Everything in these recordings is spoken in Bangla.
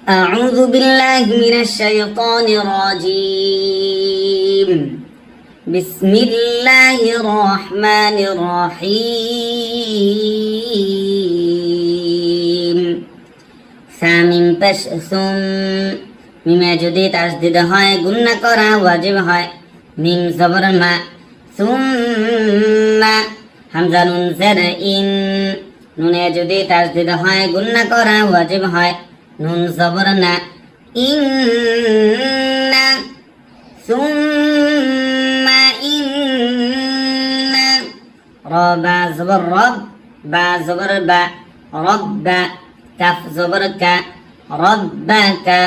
أعوذ بالله من الشيطان الرجيم بسم الله الرحمن الرحيم সামিম পেশ সুম মিমে যদি তাসদিদ হয় গুণনা করা ওয়াজিব হয় মিম জবর মা সুম্মা হামজা নুন জের ইন নুনে যদি তাসদিদ হয় গুণনা করা ওয়াজিব হয় নুন জবর না ইন্না সুম্মা ইন্না র বা জবর রব বা জবর বা রব্বা কাফ জবর কা রব্বাকা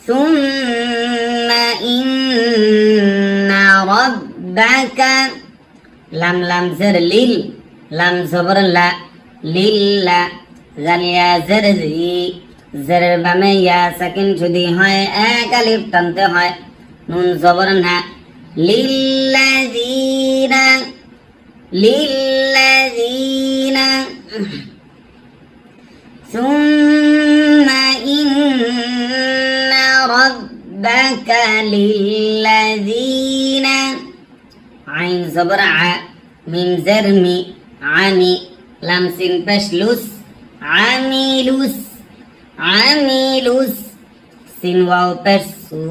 সুম্মা ইন্না রব্বাকা লাম লাম জের লিল লাম জবর লা লিল্লা জালিয়া জের জি জেরের বামে ইয়া সাকিন যদি হয় এক আলিফ টানতে হয় নুন জবর না লিল্লাযীনা লিল্লাযীনা সুম্মা ইন্না রাব্বাকা লিল্লাযীনা আইন জবর আ মিম জের মি আমি লাম সিন পেশ লুস আমিলুস আমিলুস সিন ওয়াও পেশ সু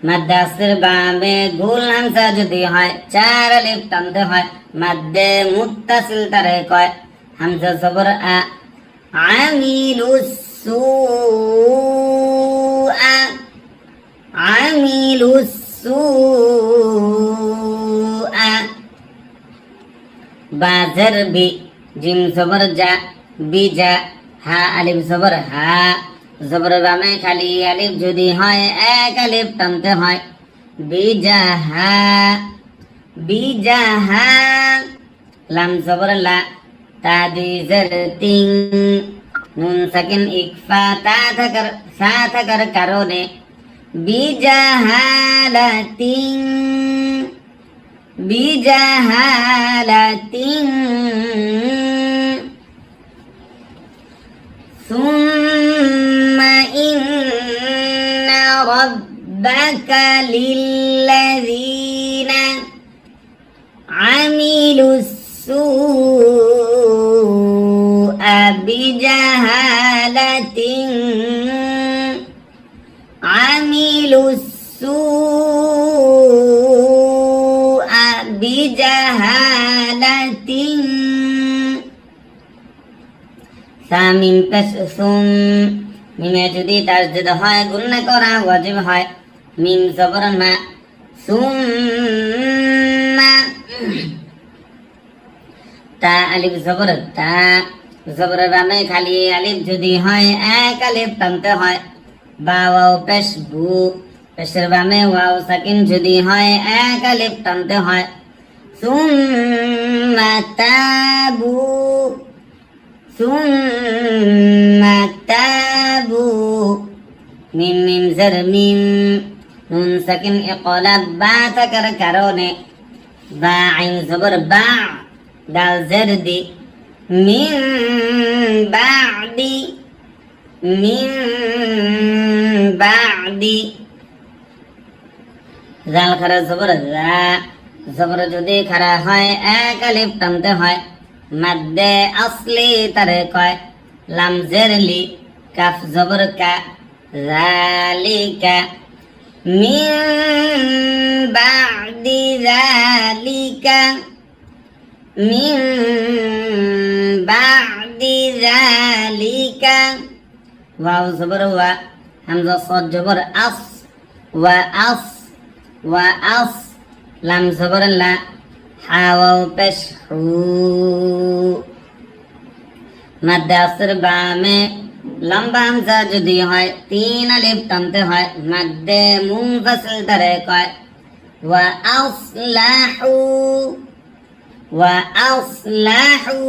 মাদ্দে আসর বামে গোল হামজা যদি হয় চার আলিফ টানতে হয় মাদ্দে মুত্তাসিল তারে কয় হামজা জবর আ আমিলুস সু আমিলুস সু বা জের বি জিম জবর জা বিজা হা আলিফ জবর হা জবর বামে খালি আলিফ যদি হয় এক আলিফ টানতে হয় বিজাহা বিজাহা লাম জবর লা তা দুই জের তিন নুন সাকিন ইকফা তা থাকার কারণে বিজাহালাতিন বিজাহালাতিন সুম্মা ইন্না রাব্বাকা লিল্লাযীনা আমিলুস সুআ বিজাহালাতিন আমিলুস সুআ বিজাহালাতিন সামিম পেশ সুম মিমে যদি তাসদিদ হয় গুণনা করা ওয়াজিব হয় মিম জবর মা সুম্মা তা আলিফ জবর তা জবর বামে খালি আলিফ যদি হয় এক আলিফ টানতে হয় বা ওয়াও পেশ বু পেশের বামে ওয়াও সাকিন যদি হয় এক আলিফ টানতে হয় সুম্মা তাবু সুম্মা তাবু মিম মিম জের মিম নুন সাকিন ইকলাব বা থাকার কারণে বা আইন জবর বা দাল জের দি মিন বাদি মিন বাদি জাল খারা জবর জা জবর যদি খারা হয় এক আলিফ টানতে হয় মাদ্দে আসলি তারে কয় লাম জের লি কাফ জবর কা যালিকা মিন বাদি যালিকা মিন বাদি যালিকা ওয়াও জবর ওয়া হামজা সাদ জবর আস ওয়া আস ওয়া আস লাম জবর লা হা ওয়াও পেশ হু মাদ্দে আসর বামে লম্বা হামজা যদি হয় তিন আলিফ টানতে হয় মাদ্দে মুনফাসিল তারে কয় ওয়া আসলাহু ওয়া আসলাহু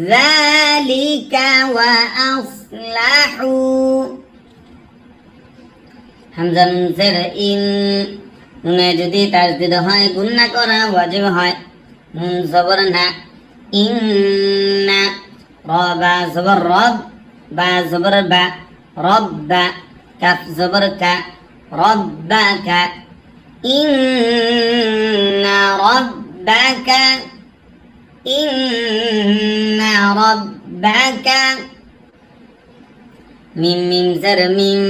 যালিকা ওয়া আসলাহু হামজা নুন জের ইন নুনে যদি তাসদিদ হয় গুণনা করা ওয়াজিব হয় নুন জবর না ইন্না র বা জবর রব বা জবর বা, রব্বা, কাফ জবর কা, রব্বাকা, ইন্না রব্বাকা, ইন্না রব্বাকা। মিম মিম জের মিম,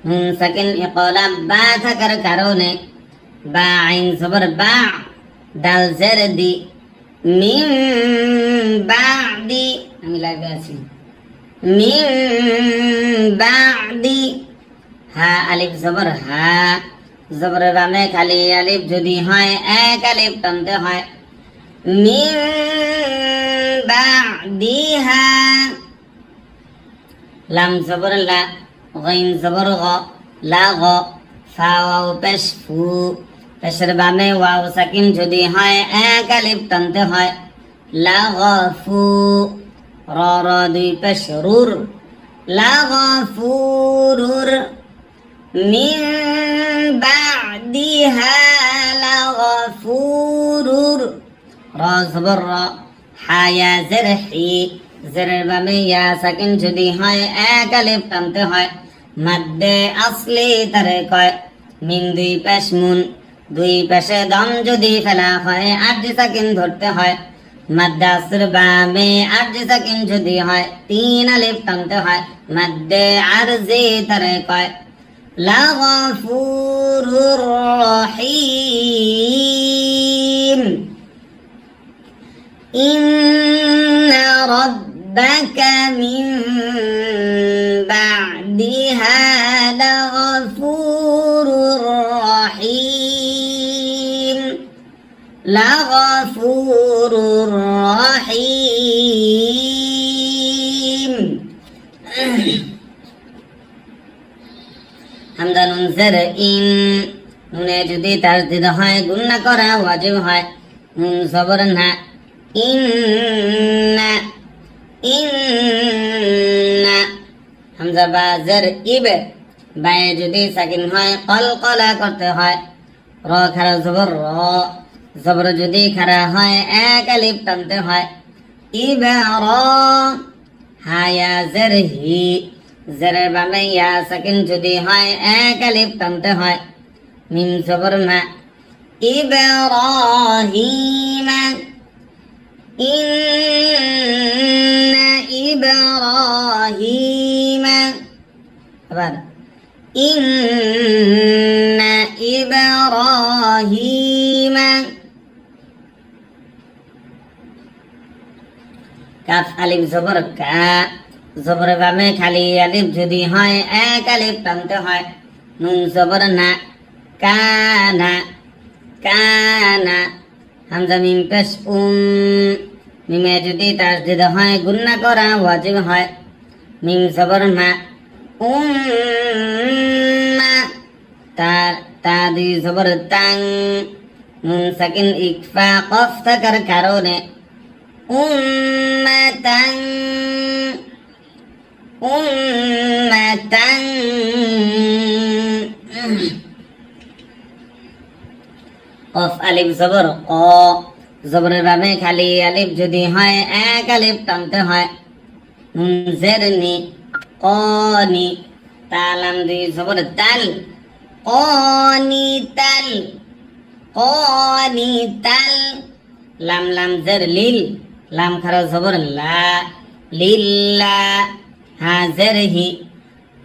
নুন সাকিন ইকলাব বা থাকার কারণে বা আইন জবর বা, দাল জের দি, মিম বাদি, আমি লাইভে আছি, মিম বাদি। হা আলিফ জবর হা, জবরের বামে খালি আলিফ যদি হয় এক আলিফ টানতে হয়, মিম বাদিহা। লাম জবর লা, গাইন জবর গ, লা গ, ফা ওয়াও পেশ ফু, পেশের বামে ওয়াও সাকিন যদি হয় এক আলিফ টানতে হয়, লা গ ফু। র র দুই পেশ রুর, লা গ ফুরুর, মিন বাদিহা লা গ ফুরুর। র জবর র, হা ইয়া জের হি, জেরের বামে ইয়া সাকিন যদি হয় এক আলিফ টানতে হয়, মাদ্দে আসলি তারে কয়। মিন দুই পেশ মুন, দুই পেশে দম যদি ফেলা হয় আরজি সাকিন ধরতে হয়, মাদ্দে আসর বামে আরজি সাকিন যদি হয় তিন আলিফ টানতে হয়, মাদ্দে আরজি তারে কয়। লা গফুরুর রহিম, ইন্না রব্বাকা মিন বা'দিহা লাগফুরুর রহিম, লাগফুরুর রহিম। হামজা নুন জের ইন, নুনে যদি তাসদীদ হয় গুণনা করা ওয়াজিব হয়। নুন জবর না, ইন্না, ইন্না। হামজা বা জের ইব, বায়ে যদি সাকিন হয় কলকলা করতে হয়। র খারা জবর র, জবর যদি খারা হয় এক আলিফ টানতে হয়, ইবার। হায়া জের হি, জেরের বামে ইয়া সাকিন যদি হয় এক আলিফ টানতে হয়। মিম জবর মা, ইব্রাহিমা, ইন্না ইব্রাহিমা। আবার ইন্না ইব্রাহিমা। কাফ আলিফ জবর কা, জবর বামে খালি আলিফ যদি হয় এক আলিফ টানতে হয়। নুন জবর না, কানা, কানা। হামজা মিম পেশ মিমে যদি তাসদীদ হয় গুণনা করা ওয়াজিব হয়। মিম জবর মা, উম্মা, তা দুই জবর তাং, নুন সাকিন ইকফা কফ থাকার কারণে উম্মাতাং, উম্মাতাং। কফ আলিফ জবর ক, জবরের বামে খালি আলিফ যদি হয় এক আলিফ টানতে হয়। নুন জের নি, কনি। তালাম দুই জবর তাল, কনি তাল, কনি তাল। লাম লাম জের লিল, লাম খারা জবর লা, লিল্লা। হা জের হি,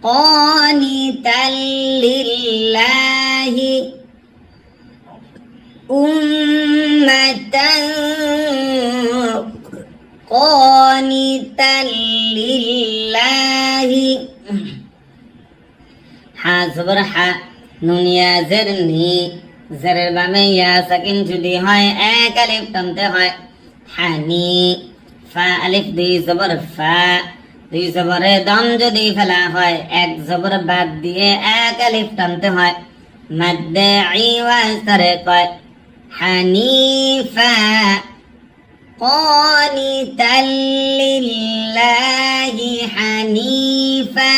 قانتا لله أمة قانتا لله حاصبر حا নুন ইয়া জের নি জেরের বামে ইয়া সাকিন যদি হয় এক আলিফ টানতে হয় হানি ফা আলিফ দুই জবর ফা দুই জবরে দম যদি ফেলা হয় এক জবর বাদ দিয়ে এক আলিফ টানতে হয় মাদ্দে ইওয়াজ ধরে কয় হানিফা قانتا لله حنيفا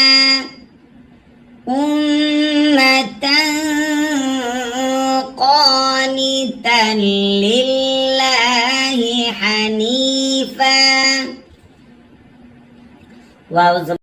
أمة قانتا لله حنيفا वाव